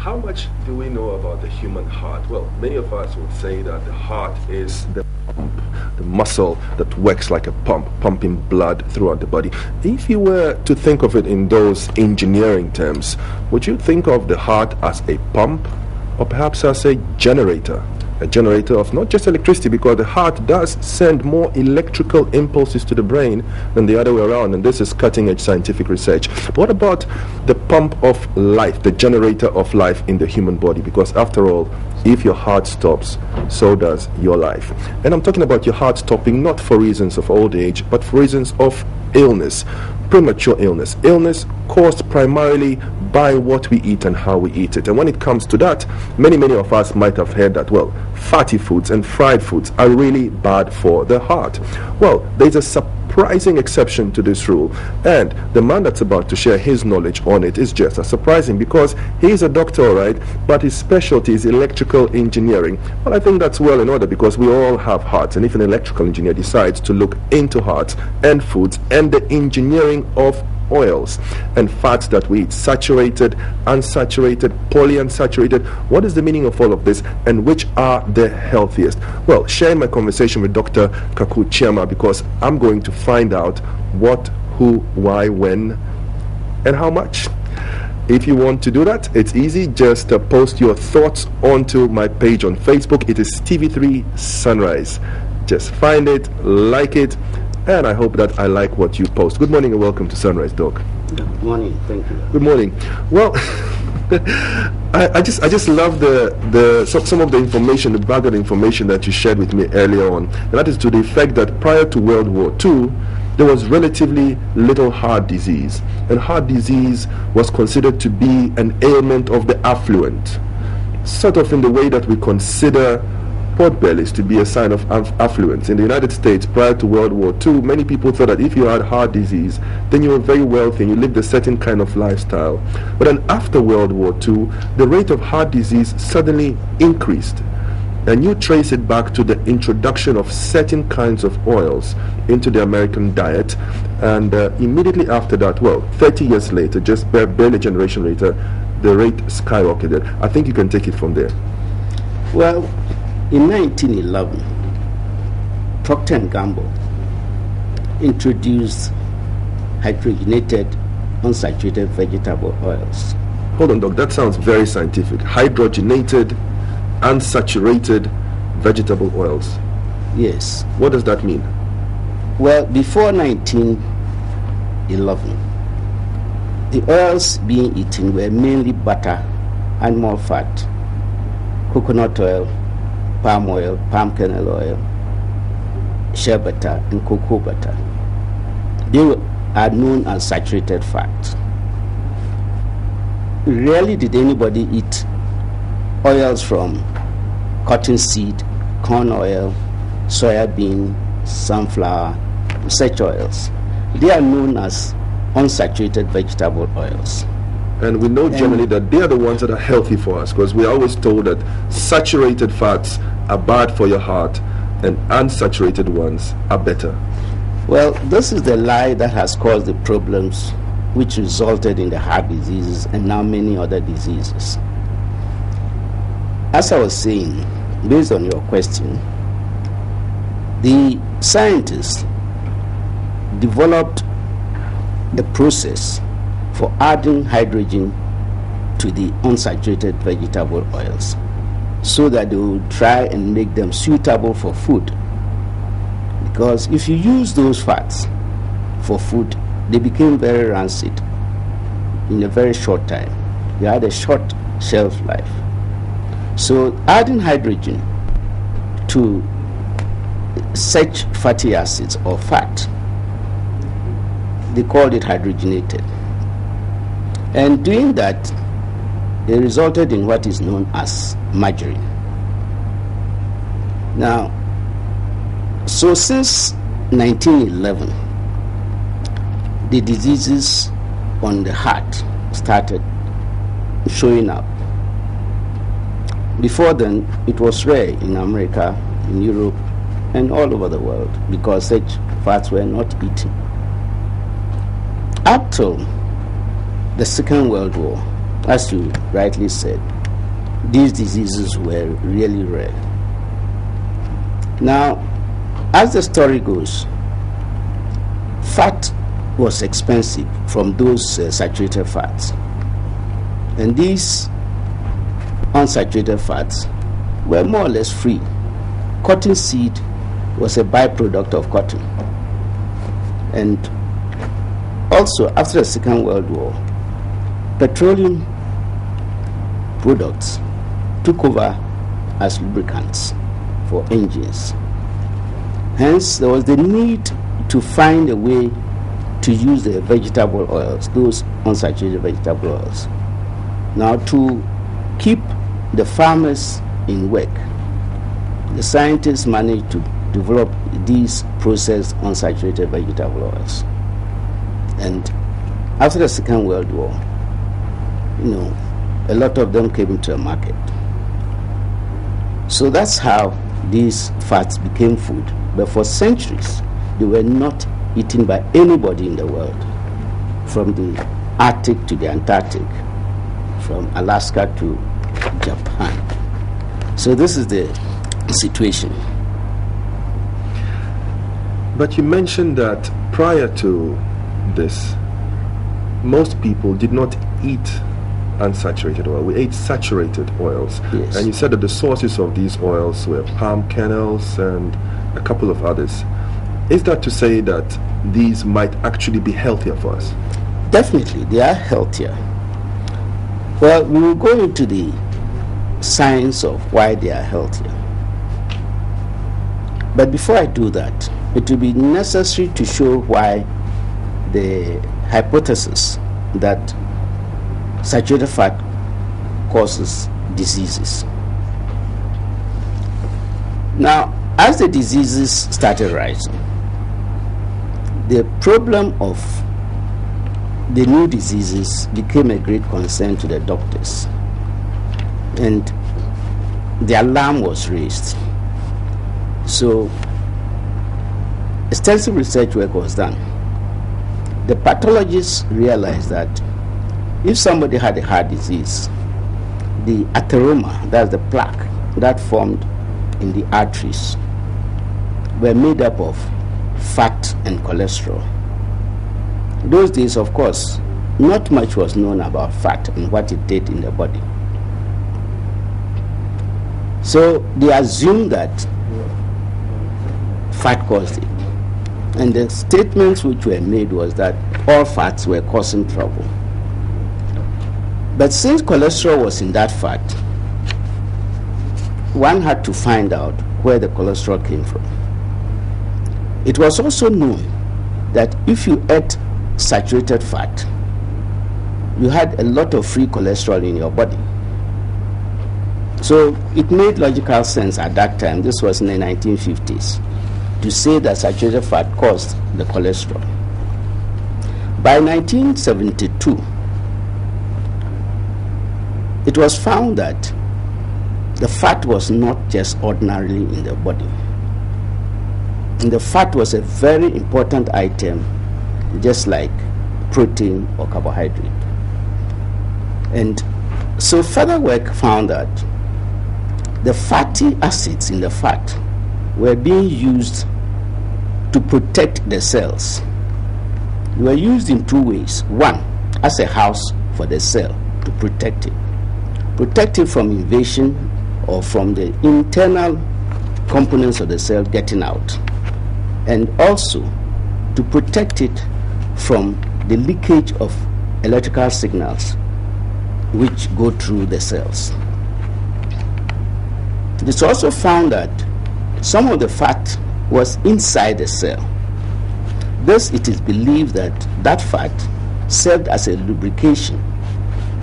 How much do we know about the human heart? Well, many of us would say that the heart is the pump, the muscle that works like a pump, pumping blood throughout the body. If you were to think of it in those engineering terms, would you think of the heart as a pump or perhaps as a generator? A generator of not just electricity, because the heart does send more electrical impulses to the brain than the other way around, and this is cutting-edge scientific research. But what about the pump of life, the generator of life in the human body? Because after all, if your heart stops, so does your life. And I'm talking about your heart stopping not for reasons of old age, but for reasons of illness, premature illness caused primarily by what we eat and how we eat it. And when it comes to that, many of us might have heard that, well, fatty foods and fried foods are really bad for the heart. Well, there's a surprising exception to this rule, and the man that's about to share his knowledge on it is just as surprising, because he's a doctor, all right, but his specialty is electrical engineering. Well, I think that's well in order, because we all have hearts, and if an electrical engineer decides to look into hearts and foods and the engineering of oils and fats that we eat, saturated, unsaturated, polyunsaturated, what is the meaning of all of this, and which are the healthiest? Well, sharing my conversation with Dr. Kwaku Chiamah, because I'm going to find out what, who, why, when, and how much. If you want to do that, it's easy. Just post your thoughts onto my page on Facebook. It is TV3 Sunrise. Just find it, like it, and I hope that I like what you post. Good morning and welcome to Sunrise, Doc. Good morning, thank you. Good morning. Well, I just love some of the information, the background information that you shared with me earlier on, and that is to the effect that prior to World War II, there was relatively little heart disease, and heart disease was considered to be an ailment of the affluent, sort of in the way that we consider potbellies to be a sign of affluence. In the United States, prior to World War II, many people thought that if you had heart disease, then you were very wealthy and you lived a certain kind of lifestyle. But then after World War II, the rate of heart disease suddenly increased. And you trace it back to the introduction of certain kinds of oils into the American diet. And immediately after that, well, 30 years later, just barely a generation later, the rate skyrocketed. I think you can take it from there. Well, in 1911, Procter & Gamble introduced hydrogenated, unsaturated vegetable oils. Hold on, Doc, that sounds very scientific. Hydrogenated, unsaturated vegetable oils. Yes. What does that mean? Well, before 1911, the oils being eaten were mainly butter, animal fat, coconut oil, palm oil, palm kernel oil, shea butter, and cocoa butter. They are known as saturated fats. Rarely did anybody eat oils from cottonseed, corn oil, soya bean, sunflower, such oils. They are known as unsaturated vegetable oils. And we know generally that they are the ones that are healthy for us, because we are always told that saturated fats are bad for your heart and unsaturated ones are better. Well, this is the lie that has caused the problems which resulted in the heart diseases and now many other diseases. As I was saying, based on your question, the scientists developed a process for adding hydrogen to the unsaturated vegetable oils so that they will try and make them suitable for food. Because if you use those fats for food, they became very rancid in a very short time. They had a short shelf life. So adding hydrogen to such fatty acids or fat, they called it hydrogenated. And doing that, it resulted in what is known as margarine. Now, so since 1911, the diseases on the heart started showing up. Before then, it was rare in America, in Europe, and all over the world because such fats were not eaten. Up till the Second World War, as you rightly said, these diseases were really rare. Now, as the story goes, fat was expensive from those saturated fats. And these unsaturated fats were more or less free. Cottonseed was a byproduct of cotton. And also, after the Second World War, petroleum products took over as lubricants for engines. Hence, there was the need to find a way to use the vegetable oils, those unsaturated vegetable oils. Now, to keep the farmers in work, the scientists managed to develop these processed unsaturated vegetable oils. And after the Second World War, a lot of them came into the market. So that's how these fats became food. But for centuries, they were not eaten by anybody in the world, from the Arctic to the Antarctic, from Alaska to Japan. So this is the situation. But you mentioned that prior to this, most people did not eat unsaturated oil. We ate saturated oils. Yes. And you said that the sources of these oils were palm kernels and a couple of others. Is that to say that these might actually be healthier for us? Definitely, they are healthier. Well, we will go into the science of why they are healthier. But before I do that, it will be necessary to show why the hypothesis that saturated fat causes diseases. Now, as the diseases started rising, the problem of the new diseases became a great concern to the doctors, and the alarm was raised. So extensive research work was done. The pathologists realized that if somebody had a heart disease, the atheroma, that's the plaque that formed in the arteries, were made up of fat and cholesterol. Those days, of course, not much was known about fat and what it did in the body. So they assumed that fat caused it. And the statements which were made was that all fats were causing trouble. But since cholesterol was in that fat, one had to find out where the cholesterol came from. It was also known that if you ate saturated fat, you had a lot of free cholesterol in your body. So it made logical sense at that time, this was in the 1950s, to say that saturated fat caused the cholesterol. By 1972, it was found that the fat was not just ordinarily in the body. And the fat was a very important item, just like protein or carbohydrate. And so further work found that the fatty acids in the fat were being used to protect the cells. They were used in two ways. One, as a house for the cell to protect it. Protect it from invasion or from the internal components of the cell getting out. And also to protect it from the leakage of electrical signals which go through the cells. It is also found that some of the fat was inside the cell. Thus, it is believed that that fat served as a lubrication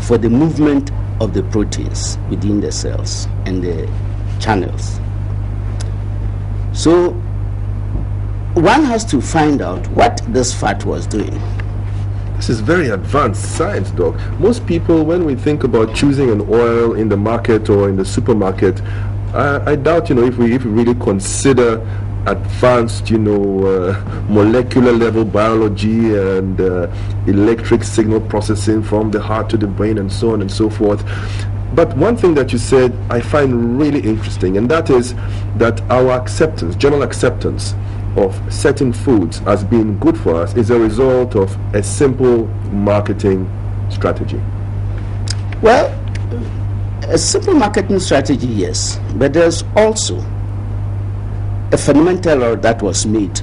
for the movement of the proteins within the cells and the channels. So, one has to find out what this fat was doing. This is very advanced science, Doc. Most people, when we think about choosing an oil in the market or in the supermarket, I doubt, if we really consider advanced, molecular level biology and electric signal processing from the heart to the brain and so on and so forth. But one thing that you said I find really interesting, and that is that our acceptance, general acceptance of certain foods as being good for us is a result of a simple marketing strategy. Well, a simple marketing strategy, yes, but there's also a fundamental error that was made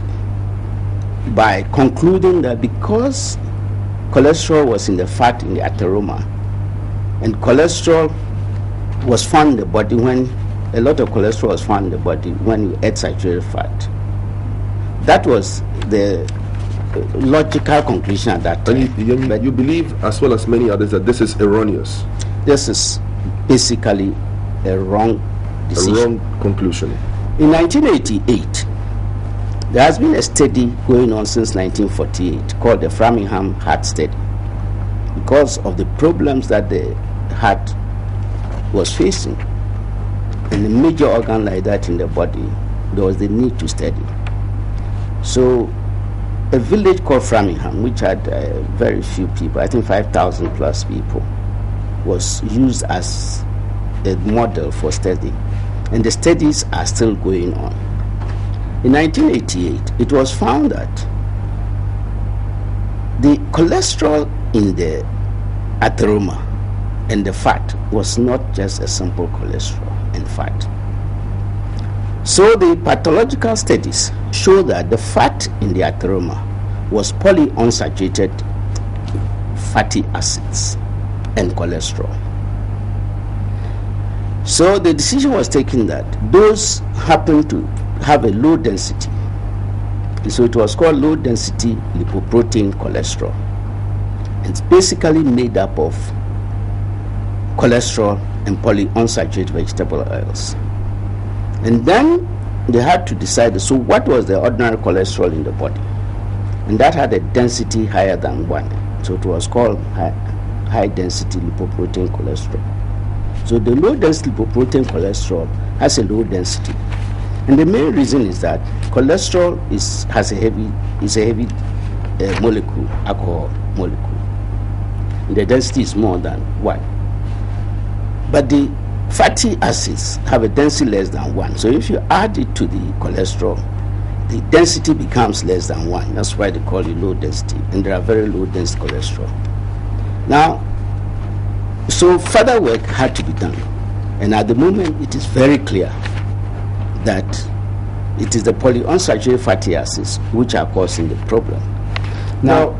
by concluding that because cholesterol was in the fat in the atheroma, and cholesterol was found in the body when a lot of cholesterol was found in the body when you ate saturated fat. That was the logical conclusion at that time. And you believe, as well as many others, that this is erroneous. This is basically a wrong decision. A wrong conclusion. In 1988, there has been a study going on since 1948 called the Framingham Heart Study. Because of the problems that the heart was facing, and a major organ like that in the body, there was the need to study. So a village called Framingham, which had very few people, I think 5,000 plus people, was used as a model for study. And the studies are still going on. In 1988, it was found that the cholesterol in the atheroma and the fat was not just a simple cholesterol and fat. So the pathological studies show that the fat in the atheroma was polyunsaturated fatty acids and cholesterol. So the decision was taken that those happened to have a low density. So it was called low density lipoprotein cholesterol. It's basically made up of cholesterol and polyunsaturated vegetable oils. And then they had to decide, so what was the ordinary cholesterol in the body? And that had a density higher than 1. So it was called high density lipoprotein cholesterol. So the low density lipoprotein cholesterol has a low density. And the main reason is that cholesterol is a heavy molecule, alcohol molecule. And the density is more than 1. But the fatty acids have a density less than 1. So if you add it to the cholesterol, the density becomes less than 1. That's why they call it low density. And there are very low density cholesterol. Now, so further work had to be done. And at the moment, it is very clear that it is the polyunsaturated fatty acids which are causing the problem. Now,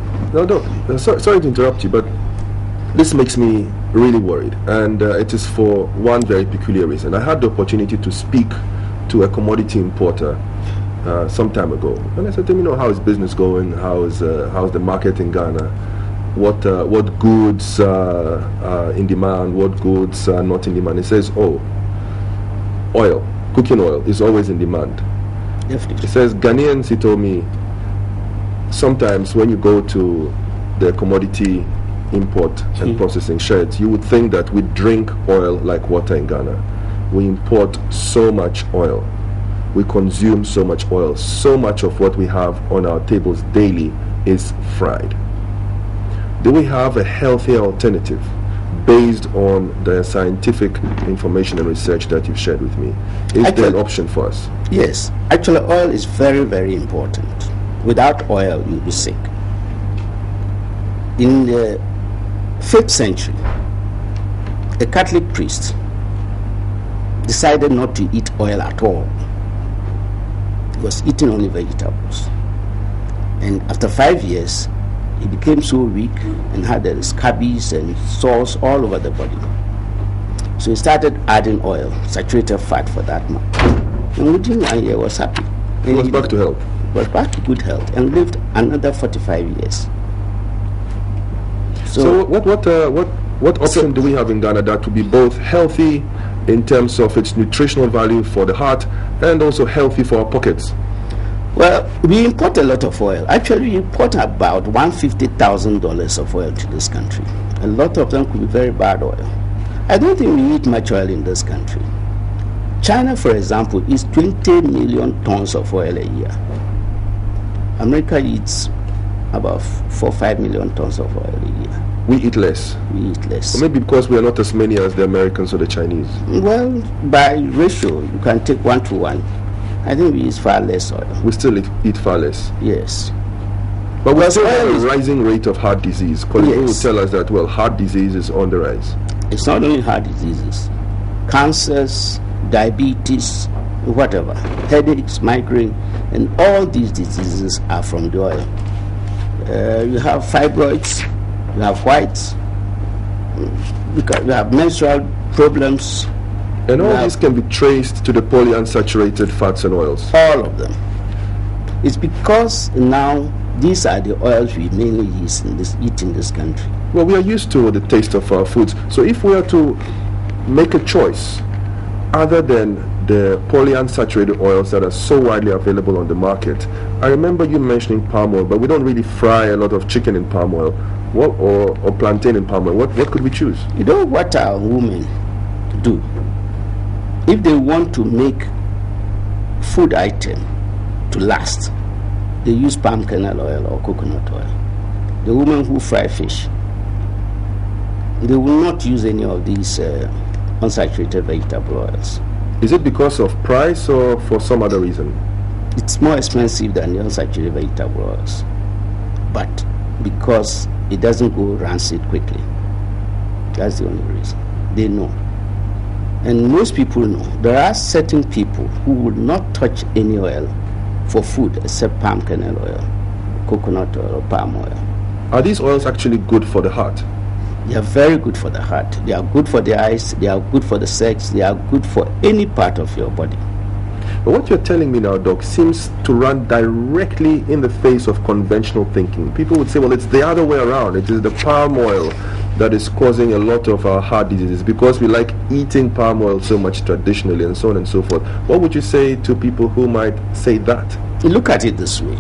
sorry to interrupt you, but this makes me really worried, and it is for one very peculiar reason. I had the opportunity to speak to a commodity importer some time ago, and I said to him, how is business going? How's the market in Ghana? What goods are in demand? What goods are not in demand? He says, oil, cooking oil is always in demand. Definitely. He says, Ghanaians, he told me, sometimes when you go to the commodity import and processing sheds, you would think that we drink oil like water in Ghana. We import so much oil. We consume so much oil. So much of what we have on our tables daily is fried. Do we have a healthier alternative based on the scientific information and research that you've shared with me? Is there an option for us? Yes. Actually, oil is very, very important. Without oil, you'll be sick. In the 5th century, a Catholic priest decided not to eat oil at all. He was eating only vegetables. And after 5 years, he became so weak and had scabies and sores all over the body. So he started adding oil, saturated fat for that month. And within a year, was happy. He was back to health. Was back to good health and lived another 45 years. So what option do we have in Ghana that would be both healthy in terms of its nutritional value for the heart and also healthy for our pockets? Well, we import a lot of oil. Actually, we import about $150,000 of oil to this country. A lot of them could be very bad oil. I don't think we eat much oil in this country. China, for example, eats 20 million tons of oil a year. America eats about 4-5 million tons of oil a year. We eat less. We eat less. Or maybe because we are not as many as the Americans or the Chinese. Well, by ratio, you can take 1 to 1. I think we use far less oil. We still eat far less. Yes. But we still have a rising rate of heart disease. Colleagues will tell us that, well, heart disease is on the rise. It's not only heart diseases. Cancers, diabetes, whatever. Headaches, migraine, and all these diseases are from the oil. You have fibroids, you have whites, you have menstrual problems. And all these can be traced to the polyunsaturated fats and oils. All of them. It's because now these are the oils we mainly eat in this country. Well, we are used to the taste of our foods. So if we are to make a choice other than the polyunsaturated oils that are so widely available on the market, I remember you mentioning palm oil, but we don't really fry a lot of chicken in palm oil or plantain in palm oil. What could we choose? You know what our women do? If they want to make food item to last, they use palm kernel oil or coconut oil. The women who fry fish, they will not use any of these unsaturated vegetable oils. Is it because of price or for some other reason? It's more expensive than the unsaturated vegetable oils, but because it doesn't go rancid quickly. That's the only reason. They know. And most people know. There are certain people who will not touch any oil for food except palm kernel oil, coconut oil, or palm oil. Are these oils actually good for the heart? They are very good for the heart. They are good for the eyes. They are good for the sex. They are good for any part of your body. But what you're telling me now, Doc, seems to run directly in the face of conventional thinking. People would say, well, it's the other way around. It is the palm oil that is causing a lot of our heart diseases because we like eating palm oil so much traditionally and so on and so forth. What would you say to people who might say that? Look at it this way.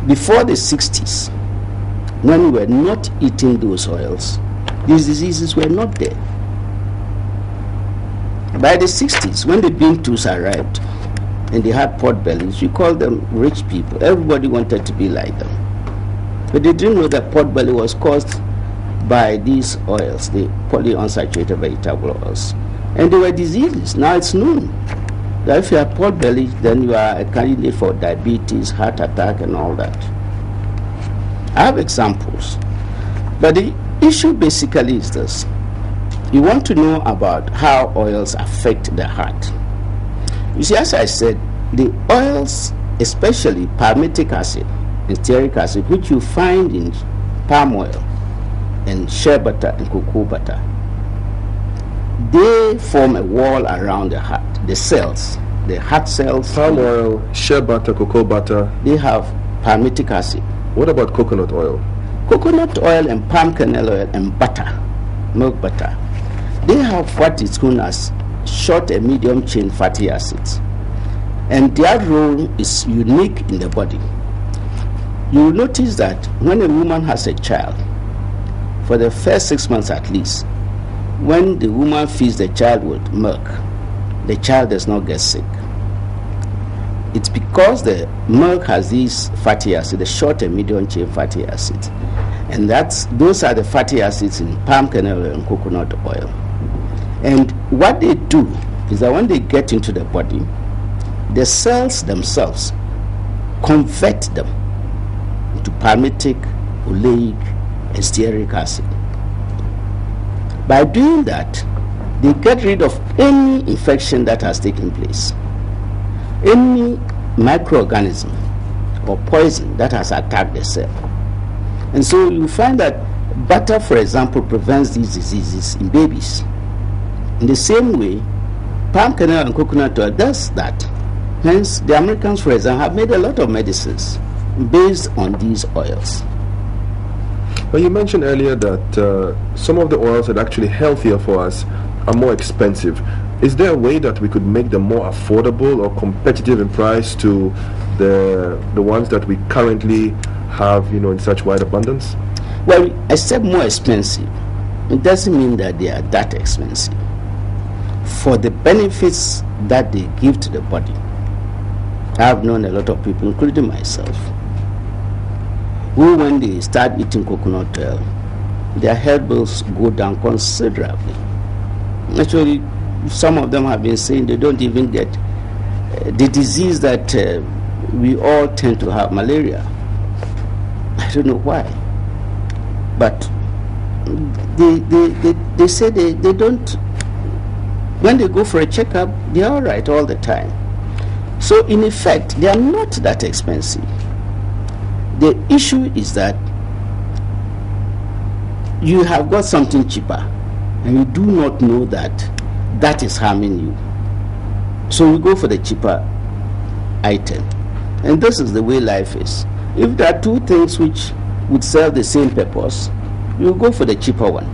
Before the 60s, when we were not eating those oils, these diseases were not there. By the 60s, when the bean tools arrived and they had pot bellies, we called them rich people. Everybody wanted to be like them. But they didn't know that pot belly was caused by these oils, the polyunsaturated vegetable oils. And they were diseases. Now it's known that if you have pot belly, then you are a candidate for diabetes, heart attack, and all that. I have examples. But the issue basically is this. You want to know about how oils affect the heart. You see, as I said, the oils, especially palmitic acid and stearic acid, which you find in palm oil and shea butter and cocoa butter, they form a wall around the heart, the cells, the heart cells. Palm oil, shea butter, cocoa butter. They have palmitic acid. What about coconut oil? Coconut oil and palm kernel oil and butter, milk butter, they have what is known as short and medium chain fatty acids. And their role is unique in the body. You will notice that when a woman has a child, for the first 6 months at least, when the woman feeds the child with milk, the child does not get sick. It's because the milk has these fatty acids, the short and medium chain fatty acids. And those are the fatty acids in palm kernel oil and coconut oil. And what they do is that when they get into the body, the cells themselves convert them into palmitic, oleic, and stearic acid. By doing that, they get rid of any infection that has taken place, any microorganism or poison that has attacked the cell. And so you find that butter, for example, prevents these diseases in babies. In the same way, palm kernel and coconut oil does that. Hence, the Americans, for example, have made a lot of medicines based on these oils. Well, you mentioned earlier that some of the oils that are actually healthier for us are more expensive. Is there a way that we could make them more affordable or competitive in price to the ones that we currently have, in such wide abundance? Well, except more expensive, it doesn't mean that they are that expensive. For the benefits that they give to the body, I have known a lot of people, including myself, who when they start eating coconut oil, their health bills go down considerably. Actually, some of them have been saying they don't even get the disease that we all tend to have, malaria. I don't know why. But they say they don't, when they go for a checkup, they're all right all the time. So in effect, they are not that expensive. The issue is that you have got something cheaper and you do not know that that is harming you. So you go for the cheaper item. And this is the way life is. If there are two things which would serve the same purpose, you go for the cheaper one.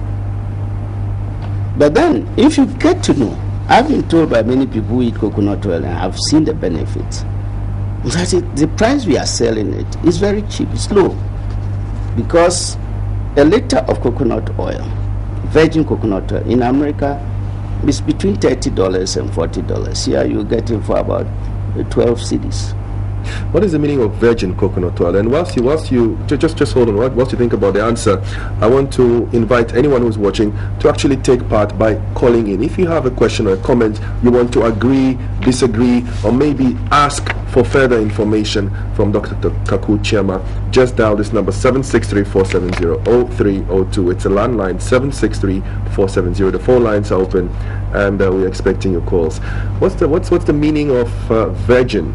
But then, if you get to know, I've been told by many people who eat coconut oil, and I've seen the benefits, that the price we are selling it is very cheap, it's low. Because a liter of coconut oil, virgin coconut oil, in America, is between $30 and $40. Here you get it for about 12 cedis. What is the meaning of virgin coconut oil? And whilst you just hold on, whilst you think about the answer, I want to invite anyone who's watching to actually take part by calling in. If you have a question or a comment, you want to agree, disagree, or maybe ask for further information from Dr. Kaku Chiama, just dial this number 763-470-0302. It's a landline, 763-470. The phone lines are open, and we're expecting your calls. What's the meaning of virgin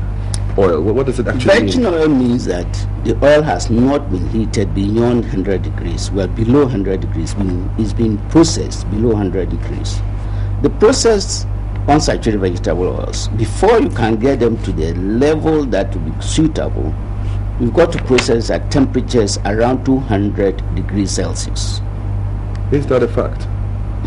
oil? What does it actually mean? Virgin oil means that the oil has not been heated beyond 100 degrees. Well, below 100 degrees, it's been processed below 100 degrees. The processed unsaturated vegetable oils, before you can get them to the level that will be suitable, you've got to process at temperatures around 200 degrees Celsius. Is that a fact?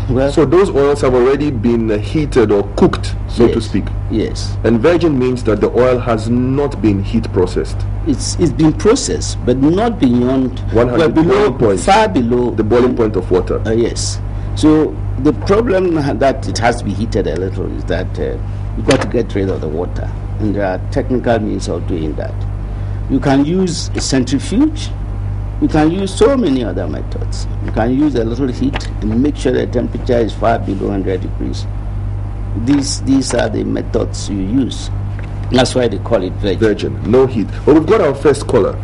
Well, so those oils have already been heated or cooked, so to speak. Yes. And virgin means that the oil has not been heat processed. It's been processed, but not beyond 100 below, point, far below the boiling point of water. Yes. So the problem that it has to be heated a little is that you've got to get rid of the water, and there are technical means of doing that. You can use a centrifuge. You can use so many other methods. You can use a little heat and make sure the temperature is far below 100 degrees. These are the methods you use. That's why they call it virgin. No heat. Well, we've got our first caller.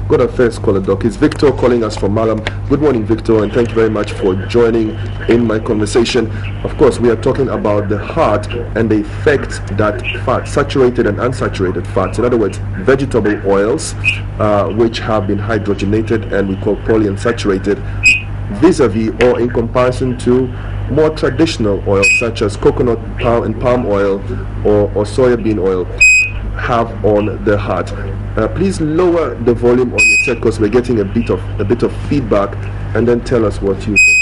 Doc. It's Victor calling us from Malam. Good morning, Victor, and thank you very much for joining in my conversation. Of course, we are talking about the heart and the effect that fat, saturated and unsaturated fats, in other words, vegetable oils, which have been hydrogenated and we call polyunsaturated, vis-a-vis or in comparison to more traditional oils such as coconut palm oil or soybean oil, have on the heart. Please lower the volume on your set because we're getting a bit of feedback, and then tell us what you think.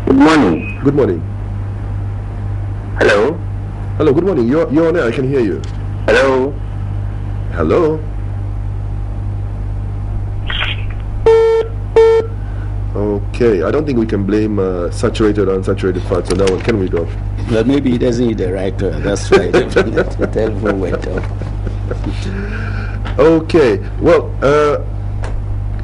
Good morning. Good morning. Hello. Hello. Good morning. You're on air. I can hear you. Hello. Hello. Okay, I don't think we can blame saturated or unsaturated fats on that one, can we, Doc? Well, maybe he doesn't need the right term. That's why the telephone went off. Okay, well,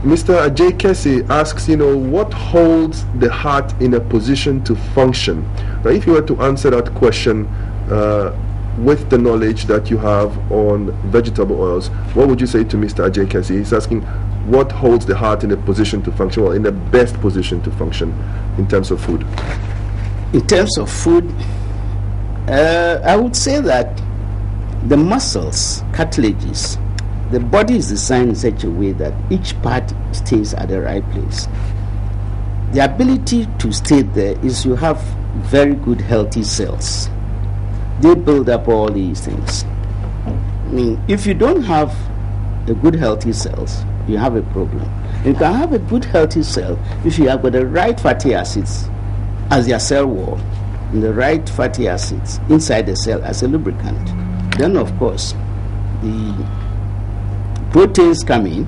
Mr. Ajay Kessie asks, what holds the heart in a position to function? Now, if you were to answer that question with the knowledge that you have on vegetable oils, what would you say to Mr. Ajay Kessie? He's asking, what holds the heart in a position to function, or in the best position to function in terms of food? In terms of food, I would say that the muscles, cartilages, the body is designed in such a way that each part stays at the right place. The ability to stay there is you have very good healthy cells. They build up all these things. I mean, if you don't have a good healthy cells, you have a problem. You can have a good healthy cell if you have got the right fatty acids as their cell wall and the right fatty acids inside the cell as a lubricant. Then, of course, the proteins come in,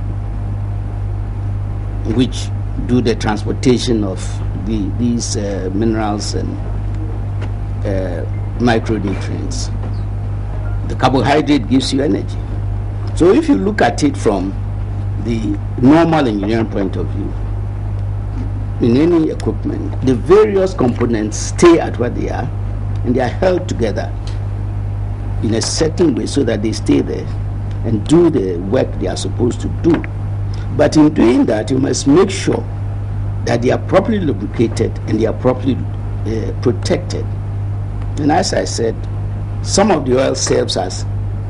which do the transportation of these minerals and micronutrients. The carbohydrate gives you energy. So if you look at it from the normal engineering point of view, in any equipment, the various components stay at what they are, and they are held together in a certain way so that they stay there and do the work they are supposed to do. But in doing that, you must make sure that they are properly lubricated and they are properly protected. And as I said, some of the oil serves as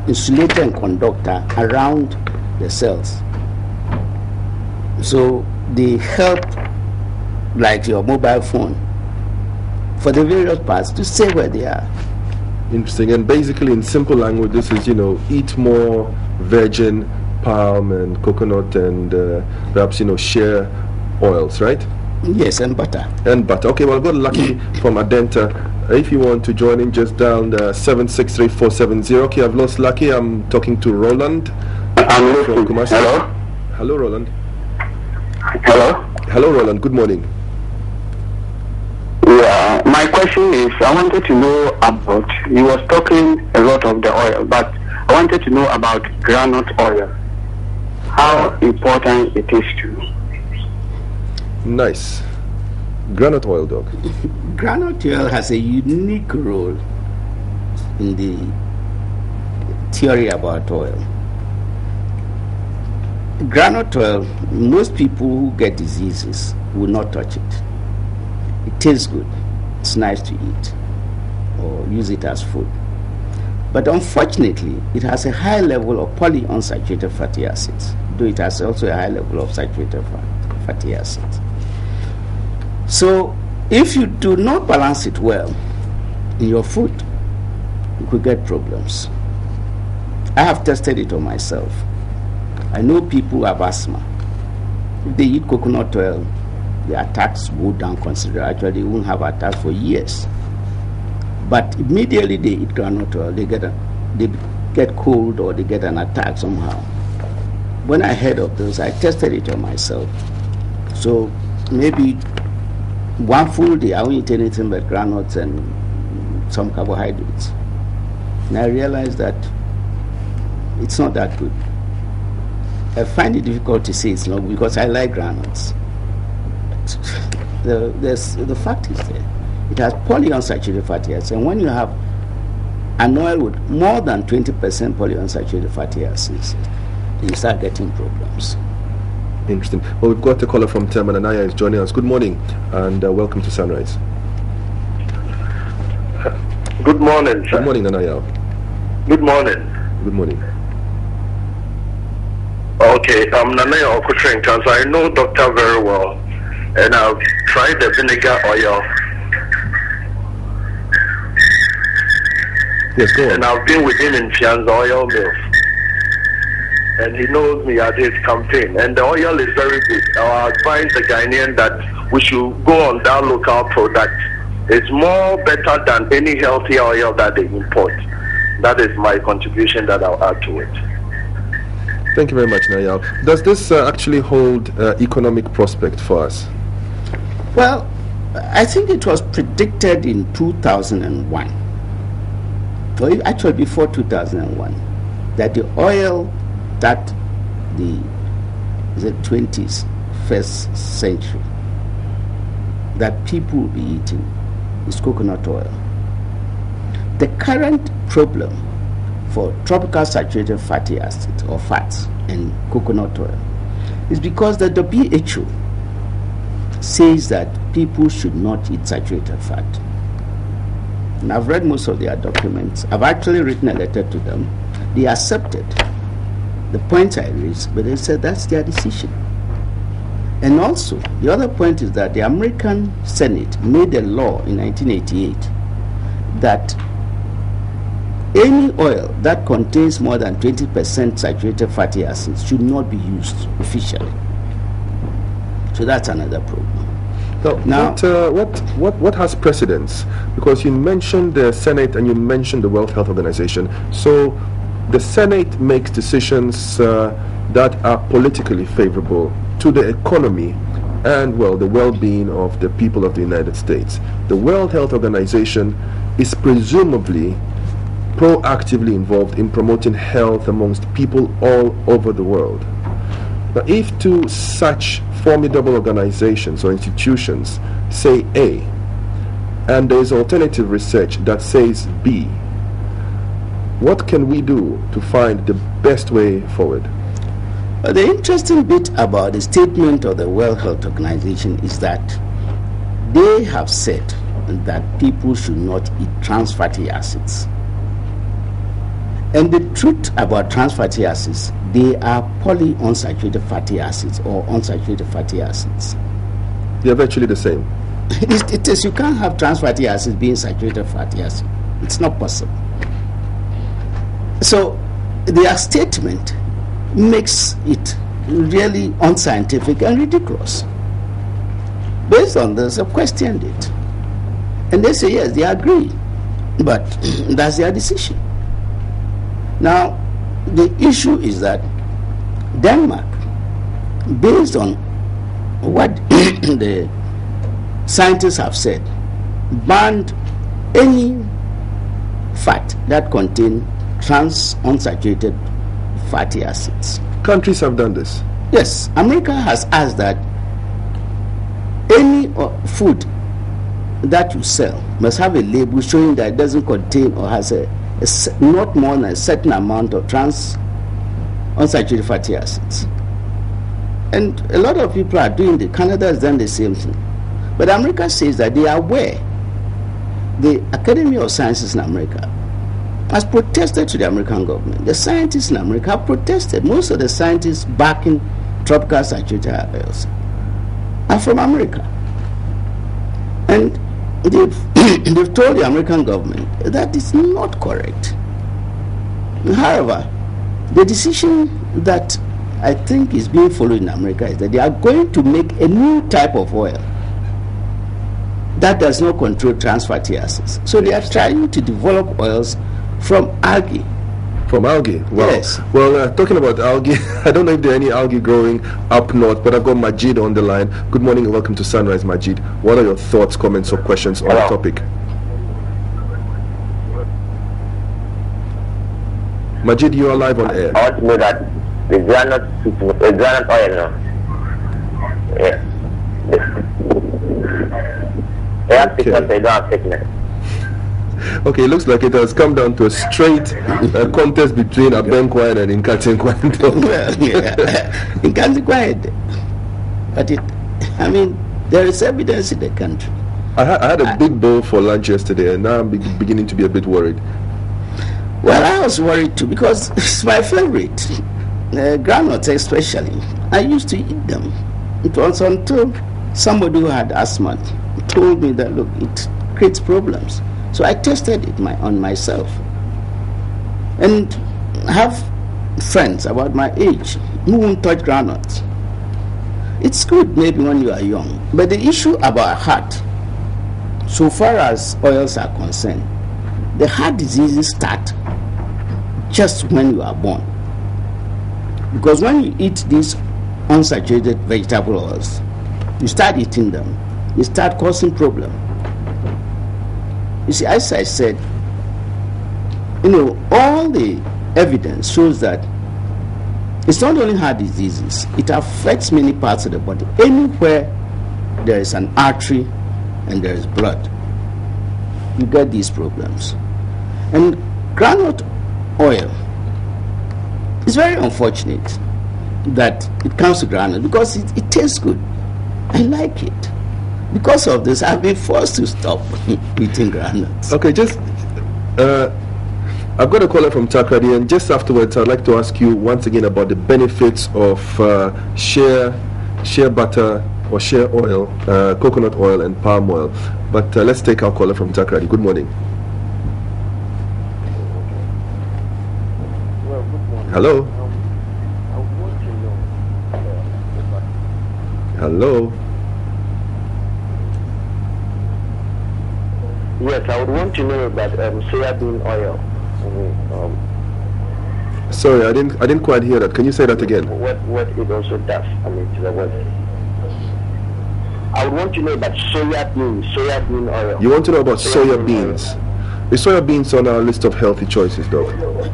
insulator and conductor around the cells. So they help, like your mobile phone, for the various parts to stay where they are. Interesting. And basically, in simple language, this is, eat more virgin palm and coconut and perhaps, shea oils, right? Yes, and butter. And butter. Okay, well, I've got Lucky from Adenta. If you want to join in, just dial 763470. Okay, I've lost Lucky. I'm talking to Roland. I'm from Kumasi. Hello? Hello, Roland. Hello? Hello, Roland. Good morning. Yeah, my question is, I wanted to know about, he was talking a lot of the oil, but I wanted to know about granite oil. How important it is to. Nice. Granite oil, Doc. Granite oil has a unique role in the theory about oil. Granite oil, most people who get diseases will not touch it. It tastes good. It's nice to eat or use it as food. But unfortunately, it has a high level of polyunsaturated fatty acids, though it has also a high level of saturated fatty acids. So if you do not balance it well in your food, you could get problems. I have tested it on myself. I know people who have asthma. If they eat coconut oil, the attacks go down considerably. Actually, they won't have attacks for years. But immediately they eat granite oil, they get cold or they get an attack somehow. When I heard of this, I tested it on myself. So maybe one full day I won't eat anything but granules and some carbohydrates. And I realized that it's not that good. I find it difficult to say it's not because I like granules. The fact is there. It has polyunsaturated fatty acids, and when you have an oil with more than 20% polyunsaturated fatty acids, you start getting problems. Interesting. Well, we've got a caller from Tema. Anaya is joining us. Good morning, and welcome to Sunrise. Good morning, sir. Good morning, Anaya. Good morning. Good morning. Okay, I'm Nanaya Okutren Cancer. I know doctor very well, and I've tried the vinegar oil. Yes, go on. And I've been with him in Fianza Oil Mills. And he knows me at his campaign. And the oil is very good. I advise the Ghanaian that we should go on that local product. It's more better than any healthy oil that they import. That is my contribution that I'll add to it. Thank you very much, Nayal. Does this actually hold economic prospect for us? Well, I think it was predicted in 2001, or actually before 2001, that the oil that the 20th, first century, that people will be eating is coconut oil. The current problem for tropical saturated fatty acids or fats in coconut oil is because the WHO says that people should not eat saturated fat. And I've read most of their documents. I've actually written a letter to them. They accepted the points I raised, but they said that's their decision. And also, the other point is that the American Senate made a law in 1988 that any oil that contains more than 20% saturated fatty acids should not be used officially. So that's another problem. Now, what has precedence? Because you mentioned the Senate and you mentioned the World Health Organization. So the Senate makes decisions that are politically favorable to the economy and, well, the well-being of the people of the United States. The World Health Organization is presumably proactively involved in promoting health amongst people all over the world. Now, if two such formidable organizations or institutions say A, and there is alternative research that says B, what can we do to find the best way forward? The interesting bit about the statement of the World Health Organization is that they have said that people should not eat trans fatty acids. And the truth about trans fatty acids, they are polyunsaturated fatty acids or unsaturated fatty acids. They are virtually the same. It is, you can't have trans fatty acids being saturated fatty acid. It's not possible. So their statement makes it really unscientific and ridiculous. Based on this, I've questioned it. And they say, yes, they agree. But that's their decision. Now, the issue is that Denmark, based on what the scientists have said, banned any fat that contains trans unsaturated fatty acids. Countries have done this. Yes, America has asked that any food that you sell must have a label showing that it doesn't contain or has not more than a certain amount of trans unsaturated fatty acids. And a lot of people are doing it. Canada has done the same thing. But America says that they are aware. The Academy of Sciences in America has protested to the American government. The scientists in America have protested. Most of the scientists backing tropical saturated oils are from America. And they've told the American government that it's not correct. However, the decision that I think is being followed in America is that they are going to make a new type of oil that does not control trans fatty acids. So they are trying to develop oils from algae. From algae? Wow. Yes. Well, talking about algae, I don't know if there are any algae growing up north, but I've got Majid on the line. Good morning and welcome to Sunrise, Majid. What are your thoughts, comments, or questions on the topic? Majid, you are live on air. I want to know that the granite oil now. They have thickness, they don't have thickness. Okay, it looks like it has come down to a straight contest between Abenkwan and Nkatsi Nkwando. Well, yeah, Nkatsi Nkwando. But there is evidence in the country. I had a big bowl for lunch yesterday, and now I'm beginning to be a bit worried. Well, I was worried too because it's my favorite. Granules especially. I used to eat them. It was until somebody who had asthma told me that, look, it creates problems. So I tested it on myself. And I have friends about my age who won't touch granules. It's good maybe when you are young. But the issue about heart, so far as oils are concerned, the heart diseases start just when you are born. Because when you eat these unsaturated vegetable oils, you start eating them, you start causing problems. You see, as I said, all the evidence shows that it's not only heart diseases, it affects many parts of the body. Anywhere there is an artery and there is blood, you get these problems. And groundnut oil, it's very unfortunate that it comes to groundnut because it tastes good. I like it. Because of this, I've been forced to stop eating groundnuts. Okay, I've got a caller from Takrady, and just afterwards, I'd like to ask you once again about the benefits of shea butter or shea oil, coconut oil, and palm oil. But let's take our caller from Takrady. Good morning. Well, good morning. Hello. I want to know. Hello. Yes, I would want to know about soybean oil. Sorry, I didn't quite hear that. Can you say that again? What it also does, to the body. I would want to know about soybean oil. You want to know about soya beans? Is soya beans on our list of healthy choices, Doc?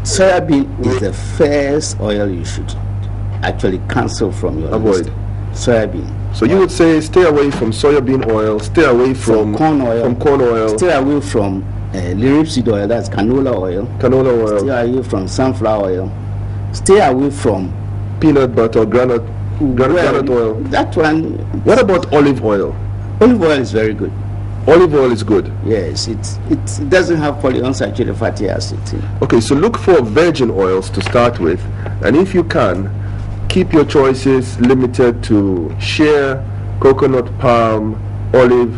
Soybean is the first oil you should actually cancel from your Avoid. list. Soybean. So you would say stay away from soybean oil, stay away from corn oil. from corn oil, Stay away from rapeseed oil, that's canola oil. canola oil, Stay away from sunflower oil. Stay away from peanut butter, granite oil. That one. What about olive oil? Olive oil is very good. Olive oil is good. Yes, it doesn't have polyunsaturated fatty acids in it. Okay, so look for virgin oils to start with, and if you can, keep your choices limited to shea, coconut, palm, olive,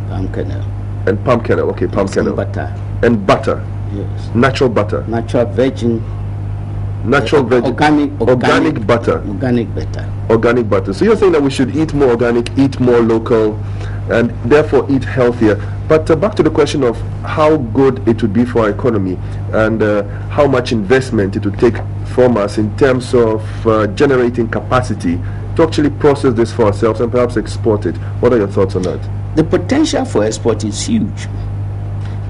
Palm kernel. and palm kernel. Okay, palm Some kernel. butter. And butter, Yes. natural butter, Natural virgin. natural virgin, organic butter. Organic butter. Organic butter. So you're saying that we should eat more organic, eat more local, and therefore eat healthier. But back to the question of how good it would be for our economy and how much investment it would take from us in terms of generating capacity to actually process this for ourselves and perhaps export it. What are your thoughts on that? The potential for export is huge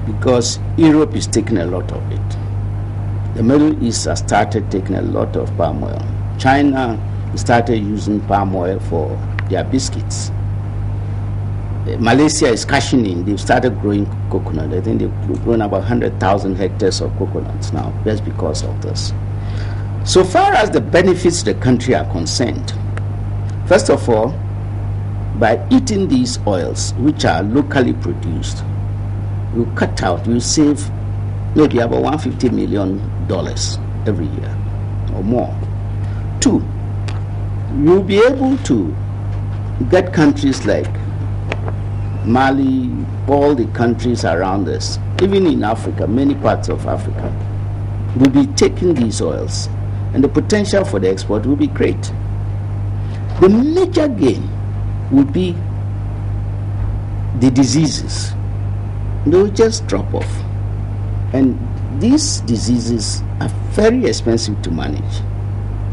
because Europe is taking a lot of it. The Middle East has started taking a lot of palm oil. China started using palm oil for their biscuits. Malaysia is cashing in. They've started growing coconut. I think they've grown about 100,000 hectares of coconuts now just because of this. So far as the benefits to the country are concerned, first of all, by eating these oils, which are locally produced, you cut out, you save maybe about $150 million every year or more. Two, you'll be able to get countries like Mali, all the countries around us, even in Africa, many parts of Africa, will be taking these oils, and the potential for the export will be great. The major gain would be the diseases. They will just drop off. And these diseases are very expensive to manage.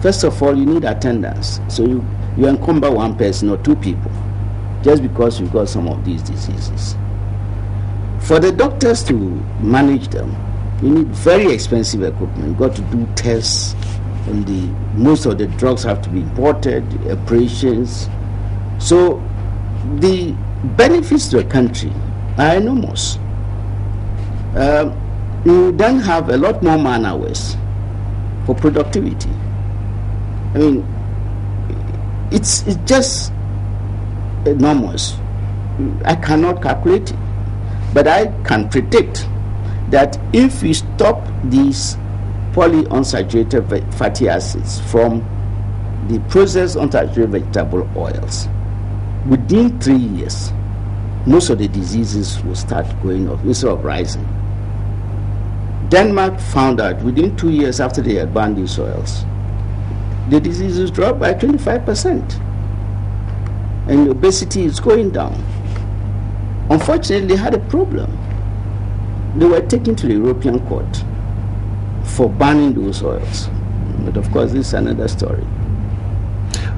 First of all, you need attendance. So you encumber one person or two people just because you've got some of these diseases. For the doctors to manage them, you need very expensive equipment. You've got to do tests, and most of the drugs have to be imported, operations. So the benefits to a country are enormous. You then have a lot more man hours for productivity. I mean, it's just enormous. I cannot calculate it, but I can predict that if we stop these polyunsaturated fatty acids from the processed unsaturated vegetable oils, within 3 years, most of the diseases will start going off instead of rising. Denmark found out within 2 years after they had banned these oils, the diseases dropped by 25%. And obesity is going down. Unfortunately, they had a problem. They were taken to the European Court for banning those oils. But of course, this is another story.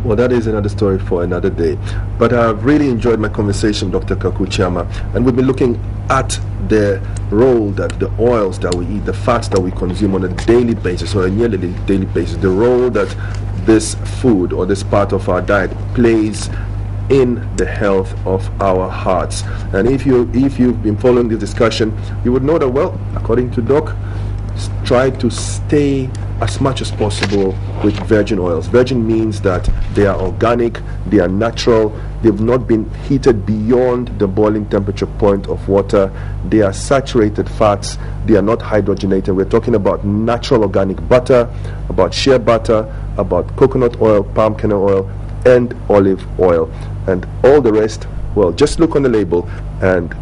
Well, that is another story for another day. But I've really enjoyed my conversation with Dr. Kwaku Chiama, and we've been looking at the role that the oils that we eat, the fats that we consume on a daily basis or a nearly daily basis, the role that this food or this part of our diet plays in the health of our hearts. And if you've been following this discussion, you would know that, well, according to Doc, try to stay as much as possible with virgin oils. Virgin means that they are organic, they are natural, they've not been heated beyond the boiling temperature point of water, they are saturated fats, they are not hydrogenated. We're talking about natural organic butter, about shea butter, about coconut oil, palm kernel oil, and olive oil. And all the rest, well, just look on the label, and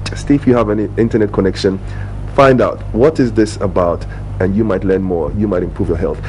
just if you have any internet connection, find out what is this about, and you might learn more, you might improve your health.